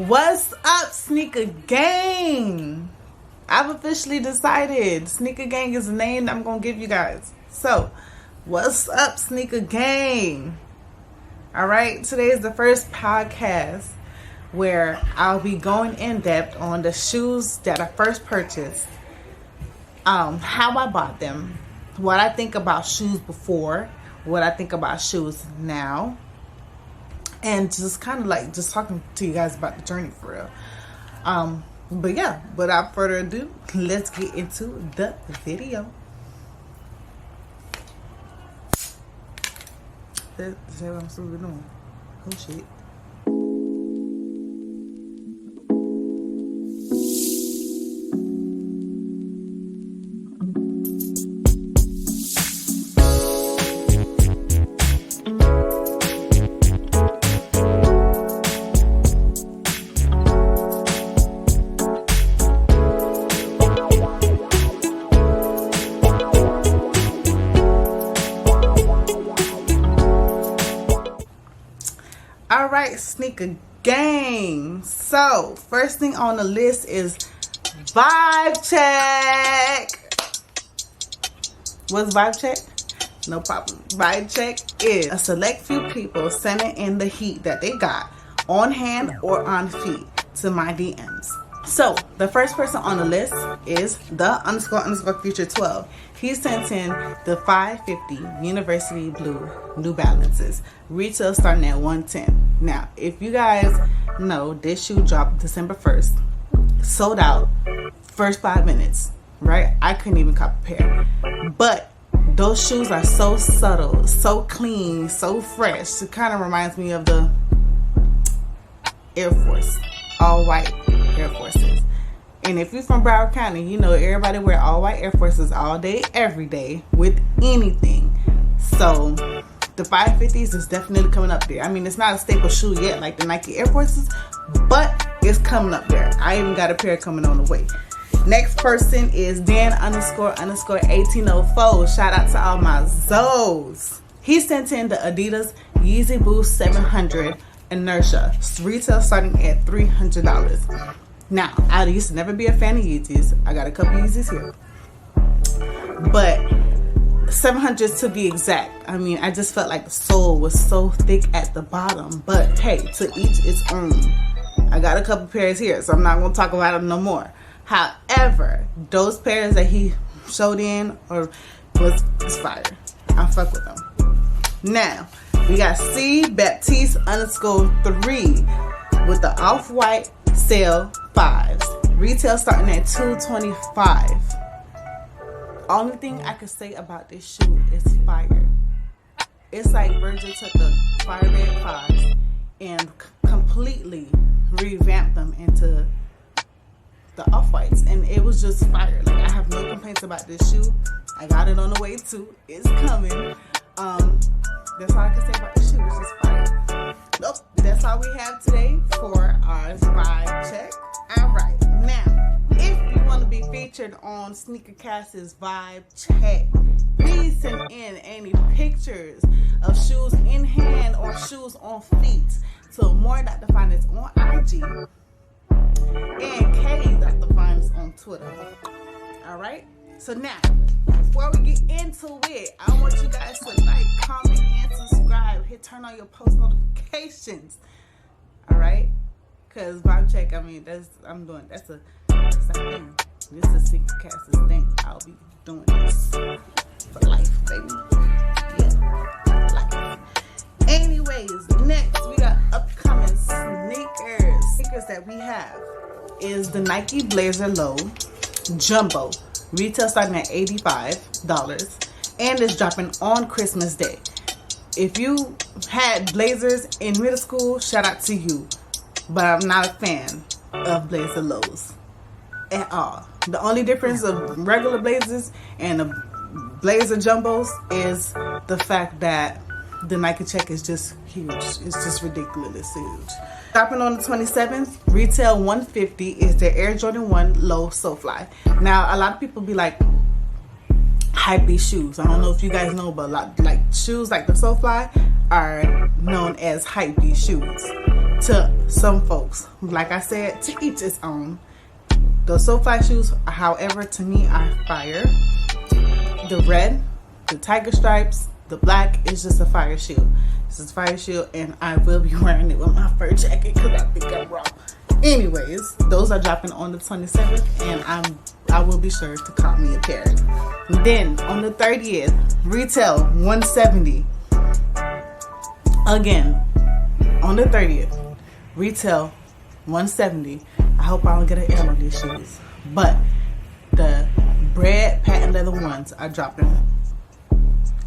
What's up, sneaker gang? I've officially decided sneaker gang is the name I'm gonna give you guys. So what's up, sneaker gang? All right, today is the first podcast where I'll be going in depth on the shoes that I first purchased, how I bought them, what I think about shoes before, what I think about shoes now, and just kind of like just talking to you guys about the journey for real. But yeah, without further ado, let's get into the video. Is that what I'm supposed to be doing? Oh shit. Alright, sneaker gang. So, first thing on the list is vibe check. What's vibe check? No problem. Vibe check is a select few people sending in the heat that they got on hand or on feet to my DMs. So, the first person on the list is the _ future 12. He sent in the 550 University Blue New Balances. Retail starting at $110. Now, if you guys know, this shoe dropped December 1st. Sold out first 5 minutes, right? I couldn't even cop a pair. But those shoes are so subtle, so clean, so fresh. It kind of reminds me of the Air Force, all white Air Forces. And if you're from Broward County, you know everybody wear all white Air Forces all day, every day, with anything. So the 550s is definitely coming up there. I mean, it's not a staple shoe yet like the Nike Air Forces, but it's coming up there. I even got a pair coming on the way. Next person is Dan _ 1804. Shout out to all my Zoes. He sent in the Adidas Yeezy Boost 700 Inertia. Retail starting at $300. Now, I used to never be a fan of Yeezys. I got a couple Yeezys here. But 700 to be exact. I mean, I just felt like the sole was so thick at the bottom. But hey, to each its own. I got a couple pairs here, so I'm not going to talk about them no more. However, those pairs that he showed in was fire. I fuck with them. Now, we got C Baptiste _ 3 with the off-white sale 5s. Retail starting at $225. Only thing I could say about this shoe is fire. It's like Virgil took the fire red 5s and completely revamped them into the off-whites, and it was just fire. Like, I have no complaints about this shoe. I got it on the way too. It's coming. That's all I can say about this shoe. It's just fire. Nope. That's all we have today for our vibe check. Alright, now, if you want to be featured on Sneakercast's vibe check, please send in any pictures of shoes in hand or shoes on feet to more.definance on IG and K.definance on Twitter. Alright? So now, before we get into it, I want you guys to like, comment, and subscribe. Turn on your post notifications. Alright? Because vibe check, I mean, that's a thing. This is Sneakercast's thing. I'll be doing this for life, baby. Yeah, life. Anyways, next we got upcoming sneakers. Sneakers that we have is the Nike Blazer Low Jumbo. Retail starting at $85 and it's dropping on Christmas Day. If you had Blazers in middle school, shout out to you. But I'm not a fan of Blazer Lows at all. The only difference of regular Blazers and the Blazer Jumbos is the fact that the Nike check is just huge. It's just ridiculous huge. Dropping on the 27th, retail $150 is the Air Jordan 1 Low SoFly. Now, a lot of people be like, hypebeast shoes. I don't know if you guys know, but like shoes like the SoFly are known as hypebeast shoes. to some folks. Like I said, to each its own. Those So Fly shoes, however, to me are fire. The red, the tiger stripes, the black is just a fire shoe. This is a fire shoe, and I will be wearing it with my fur jacket because I think I'm wrong. Anyways, those are dropping on the 27th, and I will be sure to cop me a pair. And then on the 30th, retail $170. Again, on the 30th, retail $170. I hope I don't get an L on these shoes, but the red patent leather ones are dropping.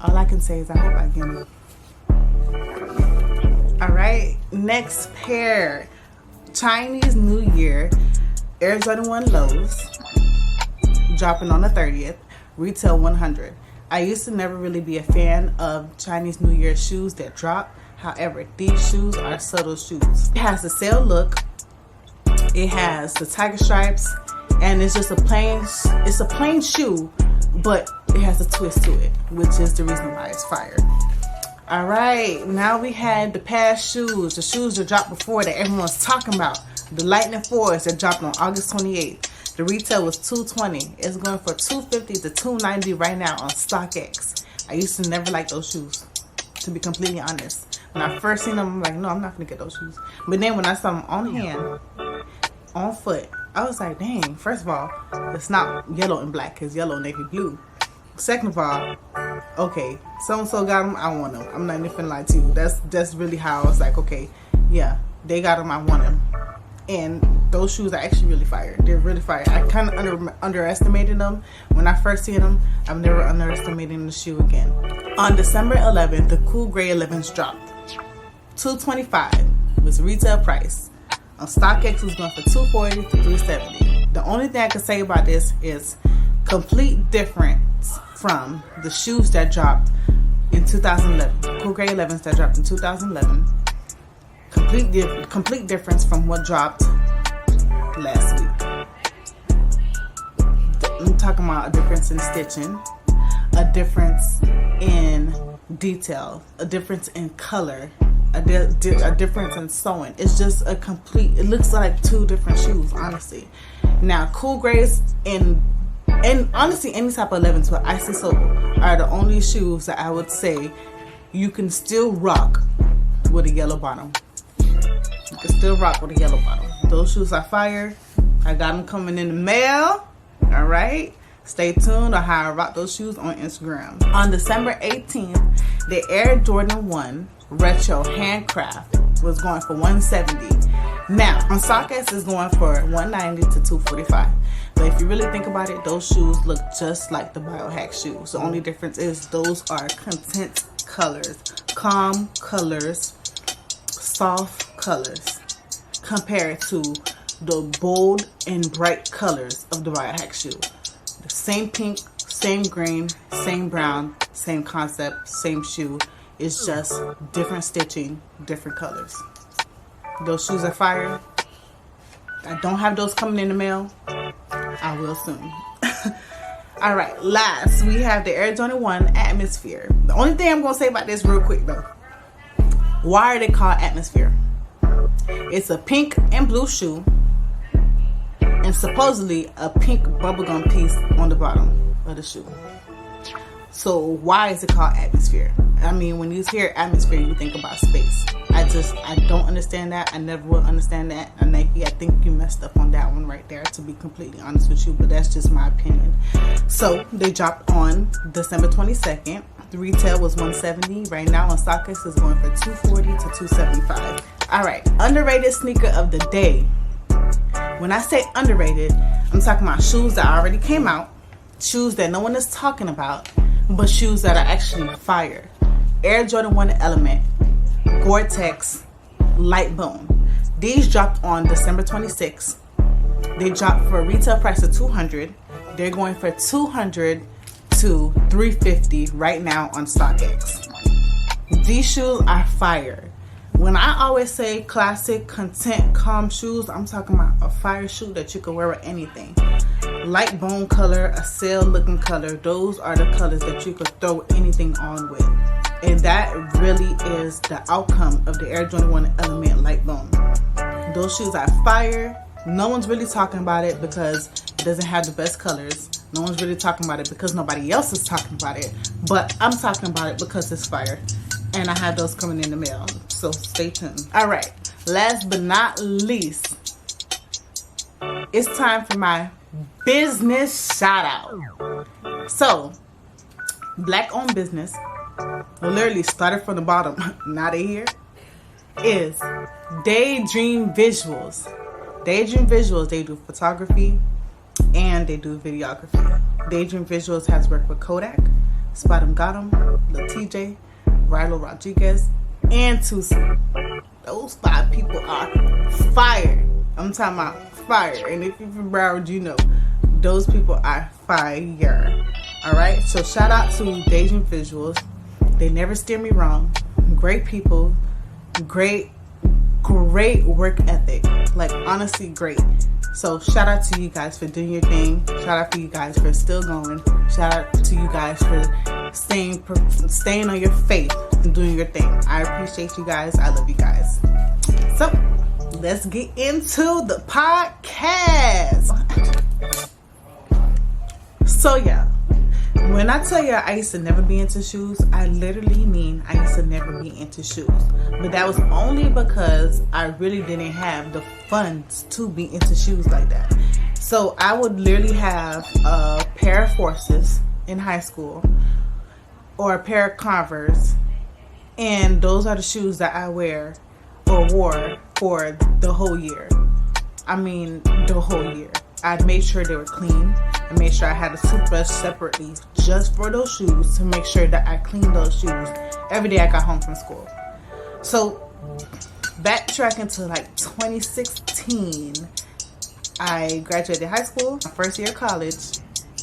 All I can say is I hope I get them. All right, next pair, Chinese New Year Air Jordan 1 lows, dropping on the 30th, retail $100. I used to never really be a fan of Chinese New Year shoes that drop. However, these shoes are subtle shoes. It has the sail look. It has the tiger stripes, and it's just a plain shoe, but it has a twist to it, which is the reason why it's fire. All right, now we had the past shoes, the shoes that dropped before that everyone's talking about. The Lightning 4s that dropped on August 28th. The retail was $220. It's going for $250 to $290 right now on StockX. I used to never like those shoes, to be completely honest. When I first seen them, I'm like, no, I'm not gonna get those shoes. But then when I saw them on hand, on foot, I was like, dang, first of all, it's not yellow and black, because yellow and navy blue. Second of all, okay, so-and-so got them, I want them. I'm not even finna lie to you. That's really how I was like, okay, yeah, they got them, I want them. And those shoes are actually really fire. They're really fire. I kind of underestimated them when I first seen them. I'm never underestimating the shoe again. On December 11th, the Cool Gray 11s dropped. $225 was retail price. On StockX, it was going for $240 to $370. The only thing I can say about this is complete difference from the shoes that dropped in 2011. Cool Gray 11s that dropped in 2011. Complete difference from what dropped last week. I'm talking about a difference in stitching, a difference in detail, a difference in color, a difference in sewing. It's just a complete, it looks like two different shoes, honestly. Now, Cool Grays and honestly any type of 11s with icy sole are the only shoes that I would say you can still rock with a yellow bottom. You can still rock with a yellow bottom. Those shoes are fire. I got them coming in the mail. All right, stay tuned on how I rock those shoes on Instagram. On December 18th, the Air Jordan 1 Retro Handcraft was going for $170. Now on StockX is going for $190 to $245. But if you really think about it, those shoes look just like the Biohack shoes. The only difference is those are content colors, calm colors, soft colors, compared to the bold and bright colors of the Biohack shoe. The same pink, same green, same brown, same concept, same shoe. It's just different stitching, different colors. Those shoes are fire. I don't have those coming in the mail. I will soon. All right, last we have the Air Jordan 1 Atmosphere. The only thing I'm gonna say about this real quick though, why are they called Atmosphere? It's a pink and blue shoe, and supposedly a pink bubblegum piece on the bottom of the shoe. So why is it called Atmosphere? I mean, when you hear atmosphere, you think about space. I don't understand that. I never will understand that. And Nike, I think you messed up on that one right there, to be completely honest with you, but that's just my opinion. So they dropped on December 22nd. The retail was $170. Right now on StockX is going for $240 to $275. All right, underrated sneaker of the day. When I say underrated, I'm talking about shoes that already came out, shoes that no one is talking about, but shoes that are actually fire. Air Jordan 1 Element, Gore-Tex, Light Bone. These dropped on December 26th. They dropped for a retail price of $200. They're going for $200 to $350 right now on StockX. These shoes are fire. When I always say classic, content, calm shoes, I'm talking about a fire shoe that you can wear with anything. Light bone color, a sail looking color. Those are the colors that you could throw anything on with. And that really is the outcome of the Air Jordan 1 Element Light Bone. Those shoes are fire. No one's really talking about it because it doesn't have the best colors. No one's really talking about it because nobody else is talking about it. But I'm talking about it because it's fire. And I have those coming in the mail. So stay tuned. Alright, last but not least, it's time for my business shout out. So, black owned business, literally started from the bottom, now they here, is DaydreamVisuals. DaydreamVisuals, they do photography and they do videography. DaydreamVisuals has worked with Kodak, Spot 'em Got 'em, Lil TJ, Rilo Rodriguez, and Tusi. Those 5 people are fire. I'm talking about fire. And if you're from Broward, you know those people are fire. Alright, so shout out to DaydreamVisuals. They never steer me wrong. Great people, great work ethic. Like, honestly, great. So shout out to you guys for doing your thing. Shout out to you guys for still going. Shout out to you guys for staying on your faith and doing your thing. I appreciate you guys. I love you guys. So let's get into the podcast. So yeah, when I tell you I used to never be into shoes, I literally mean I used to never be into shoes. But that was only because I really didn't have the funds to be into shoes like that. So I would literally have a pair of Forces in high school or a pair of Converse, and those are the shoes that I wear or wore for the whole year. I mean, the whole year. I made sure they were clean. I made sure I had a toothbrush separately just for those shoes to make sure that I cleaned those shoes every day I got home from school. So backtracking to like 2016, I graduated high school, my first year of college,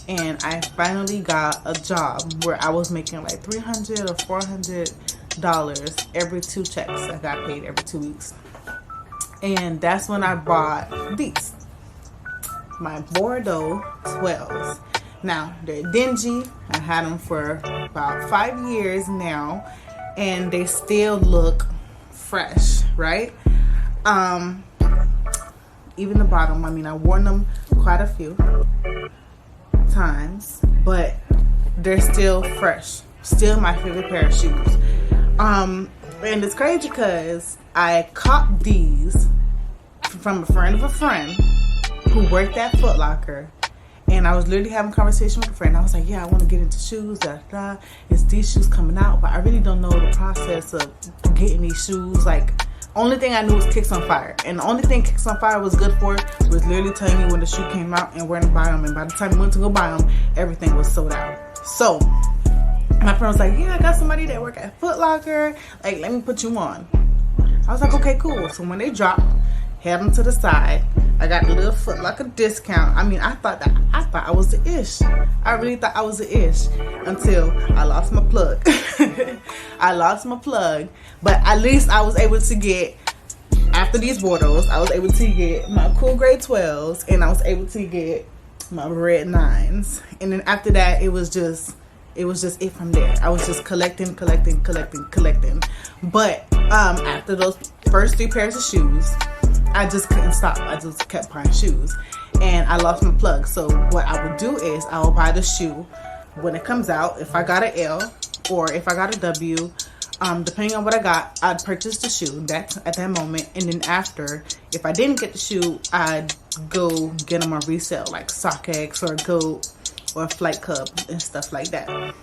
and I finally got a job where I was making like $300 or $400 every 2 checks. I got paid every 2 weeks. And that's when I bought these, my Bordeaux 12s. Now, they're dingy. I had them for about 5 years now, and they still look fresh, right? Even the bottom, I mean, I worn them quite a few times, but they're still fresh. Still my favorite pair of shoes. And it's crazy because I copped these from a friend of a friend who worked at Foot Locker, and I was literally having a conversation with a friend. I was like, yeah, I want to get into shoes, it's these shoes coming out, but I really don't know the process of getting these shoes. Like, only thing I knew was Kicks on Fire, and the only thing Kicks on Fire was good for was literally telling you when the shoe came out and where to buy them, and by the time you went to go buy them, everything was sold out. So my friend was like, yeah, I got somebody that work at Foot Locker, like, let me put you on. I was like, okay, cool. So when they dropped, had them to the side. I got a little Foot Locker discount. I mean, I thought I was the ish. I really thought I was the ish until I lost my plug. I lost my plug, but at least I was able to get, after these Bordeaux, I was able to get my cool gray 12s, and I was able to get my red 9s. And then after that, it was just it from there. I was just collecting. But after those first 3 pairs of shoes, I just couldn't stop. I just kept buying shoes, and I lost my plug. So what I would do is I will buy the shoe when it comes out. If I got an L or if I got a W, depending on what I got, I'd purchase the shoe at that moment. And then after, if I didn't get the shoe, I'd go get them on resale, like StockX or Goat or Flight Club and stuff like that.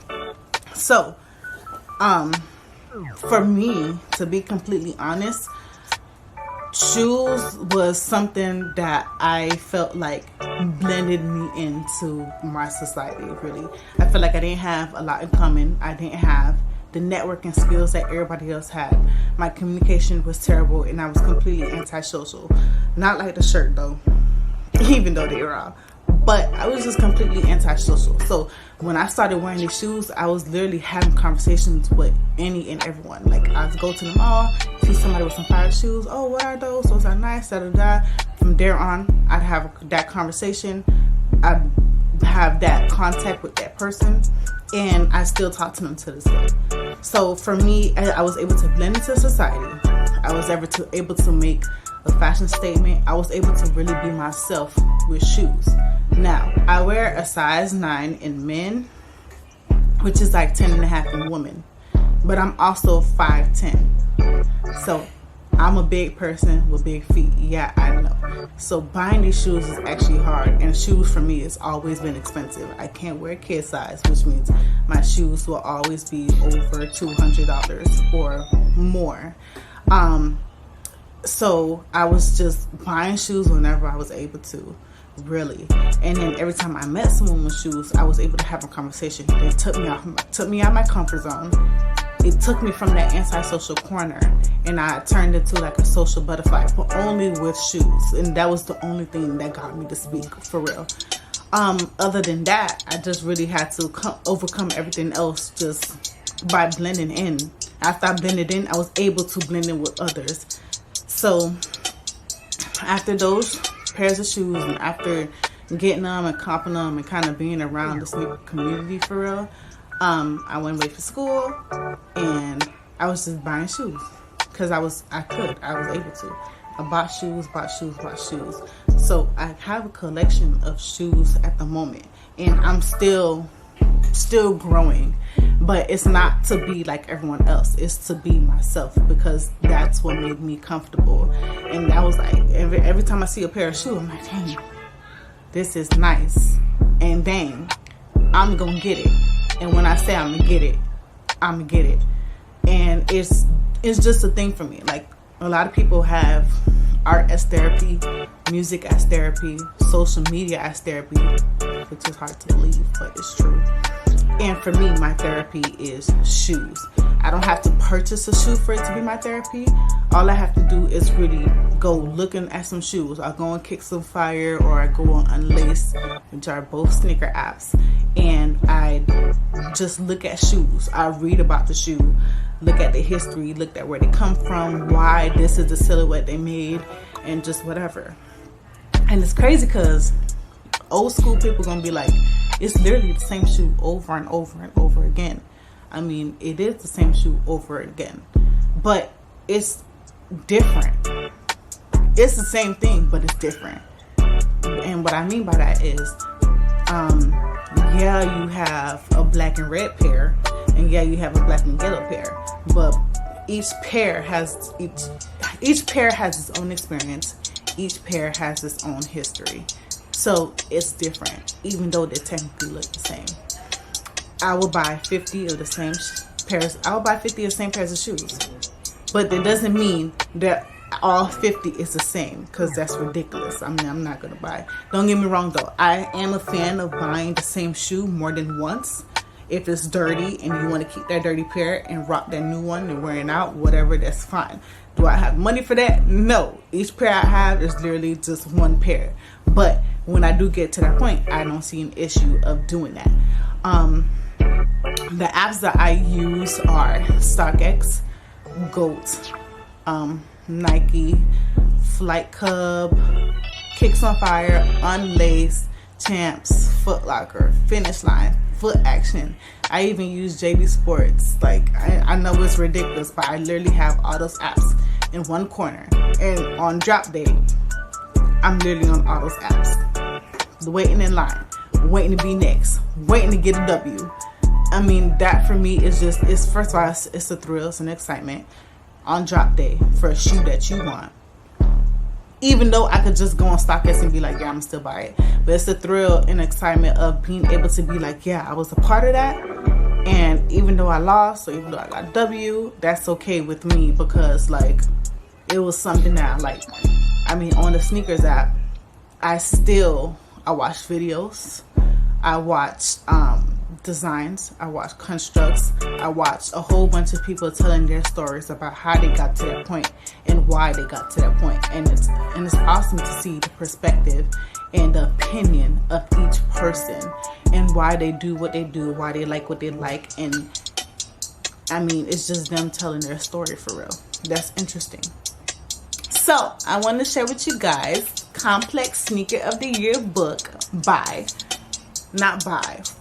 So for me, to be completely honest, shoes was something that I felt like blended me into my society, really. I felt like I didn't have a lot in common. I didn't have the networking skills that everybody else had. My communication was terrible, and I was completely antisocial. Not like the shirt, though, even though they were all. But I was just completely antisocial. So when I started wearing these shoes, I was literally having conversations with any and everyone. Like, I'd go to the mall, see somebody with some fire shoes. Oh, what are those? Those are nice. Da da da. From there on, I'd have that conversation. I'd have that contact with that person, and I still talk to them to this day. So for me, I was able to blend into society. I was able to make a fashion statement. I was able to really be myself with shoes. Now, I wear a size 9 in men, which is like 10.5 in women. But I'm also 5'10". So I'm a big person with big feet. Yeah, I know. So buying these shoes is actually hard. And shoes for me has always been expensive. I can't wear kid size, which means my shoes will always be over $200 or more. So I was just buying shoes whenever I was able to, really. And then every time I met someone with shoes, I was able to have a conversation. They took me out of my comfort zone. It took me from that antisocial corner, and I turned into like a social butterfly, but only with shoes. And that was the only thing that got me to speak, for real. Other than that, I just really had to overcome everything else just by blending in. After I blended in, I was able to blend in with others. So after those pairs of shoes, and after getting them and copping them and kind of being around the sneaker community for real, I went away for school, and I was just buying shoes because I was able to. I bought shoes. So I have a collection of shoes at the moment, and I'm still growing, but it's not to be like everyone else. It's to be myself, because that's what made me comfortable. And I was like, every time I see a pair of shoes, I'm like, dang, this is nice, and dang, I'm gonna get it. And when I say I'm gonna get it, I'm gonna get it. And it's just a thing for me. Like, a lot of people have art as therapy, music as therapy, social media as therapy, which is hard to believe, but it's true. And for me, my therapy is shoes. I don't have to purchase a shoe for it to be my therapy. All I have to do is really go looking at some shoes. I go on Kick Some Fire, or I go on Unlaced, which are both sneaker apps, and I just look at shoes. I read about the shoe, look at the history, look at where they come from, why this is the silhouette they made, and just whatever. And it's crazy because old school people gonna be like, it's literally the same shoe over and over and over again. I mean, it is the same shoe over again, but it's different. It's the same thing, but it's different. And what I mean by that is, yeah, you have a black and red pair, and yeah, you have a black and yellow pair, but each pair has its own experience. Each pair has its own history. So it's different, even though they technically look the same. I will buy 50 of the same pairs. I will buy 50 of the same pairs of shoes, but that doesn't mean that all 50 is the same, because that's ridiculous. I mean, I'm not gonna buy. Don't get me wrong though. I am a fan of buying the same shoe more than once. If it's dirty and you want to keep that dirty pair and rock that new one and wearing out, whatever, that's fine. Do I have money for that? No. Each pair I have is literally just one pair. But when I do get to that point, I don't see an issue of doing that. The apps that I use are StockX, GOAT, Nike, Flight Cub, Kick Some Fire, Unlaced, Champs, Foot Locker, Finish Line, Foot Action. I even use JD Sports. Like, I know it's ridiculous, but I literally have all those apps in one corner. And on drop day, I'm literally on all those apps, waiting in line, waiting to be next, waiting to get a W. I mean, that for me is just, it's, first of all, it's a thrill, it's an excitement on drop day for a shoe that you want. Even though I could just go on StockX and be like, yeah, I'm still buy it. But it's the thrill and excitement of being able to be like, yeah, I was a part of that. And even though I lost, or even though I got W, that's okay with me, because like, it was something that I liked. I mean, on the sneakers app, I watch videos, I watch designs, I watch constructs, I watch a whole bunch of people telling their stories about how they got to that point and why they got to that point. And it's awesome to see the perspective and the opinion of each person and why they do what they do, why they like what they like. And I mean, it's just them telling their story for real. That's interesting. So I want to share with you guys Complex Sneaker of the Year book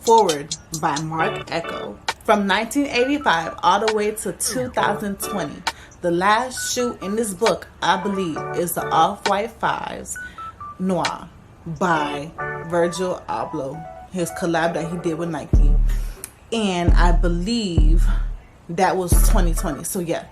forward by Mark Echo. From 1985 all the way to 2020, the last shoe in this book, I believe, is the Off-White 5s Noir by Virgil Abloh, his collab that he did with Nike. And I believe that was 2020. So yeah,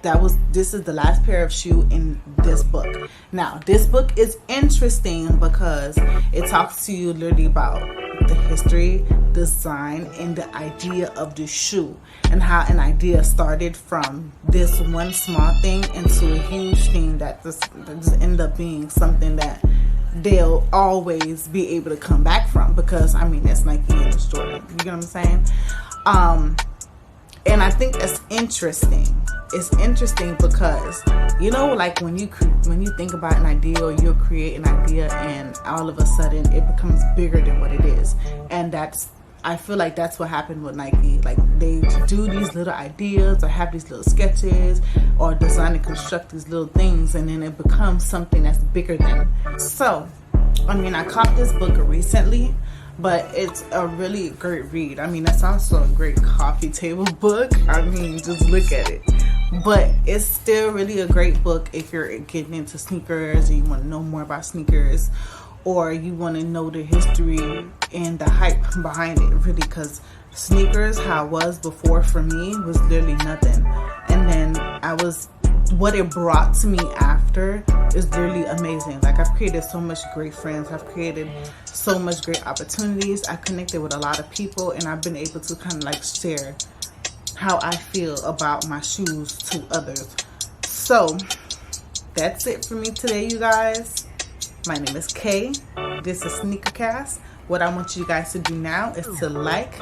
this is the last pair of shoe in this book. Now, this book is interesting because it talks to you literally about the history, design, and the idea of the shoe, and how an idea started from this one small thing into a huge thing that just ended up being something that they'll always be able to come back from, because I mean, it's Nike and it's Jordan. You get what I'm saying? And I think that's interesting. It's interesting because, you know, like when you think about an idea, or you'll create an idea, and all of a sudden it becomes bigger than what it is. And I feel like that's what happened with Nike. Like, they do these little ideas, or have these little sketches, or design and construct these little things, and then it becomes something that's bigger than. So, I mean, I caught this book recently, but it's a really great read. I mean, that's also a great coffee table book. I mean, just look at it. But it's still really a great book if you're getting into sneakers, and you want to know more about sneakers, or you want to know the history and the hype behind it, really, because sneakers, how it was before for me, was literally nothing. And then what it brought to me after is literally amazing. Like, I've created so much great friends. I've created so much great opportunities. I've connected with a lot of people, and I've been able to kind of like share how I feel about my shoes to others. So that's it for me today, you guys. My name is Kay. This is Sneakercast. What I want you guys to do now is to like,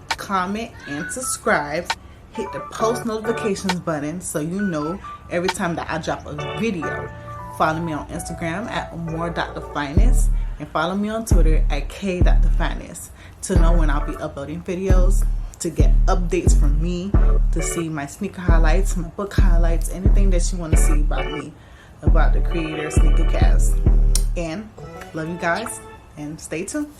comment, and subscribe. Hit the post notifications button so you know every time that I drop a video. Follow me on Instagram at more.thefinest, and follow me on Twitter at k.thefinest to know when I'll be uploading videos, to get updates from me, to see my sneaker highlights, my book highlights, anything that you want to see about me, about the creator Sneakercast. And love you guys, and stay tuned.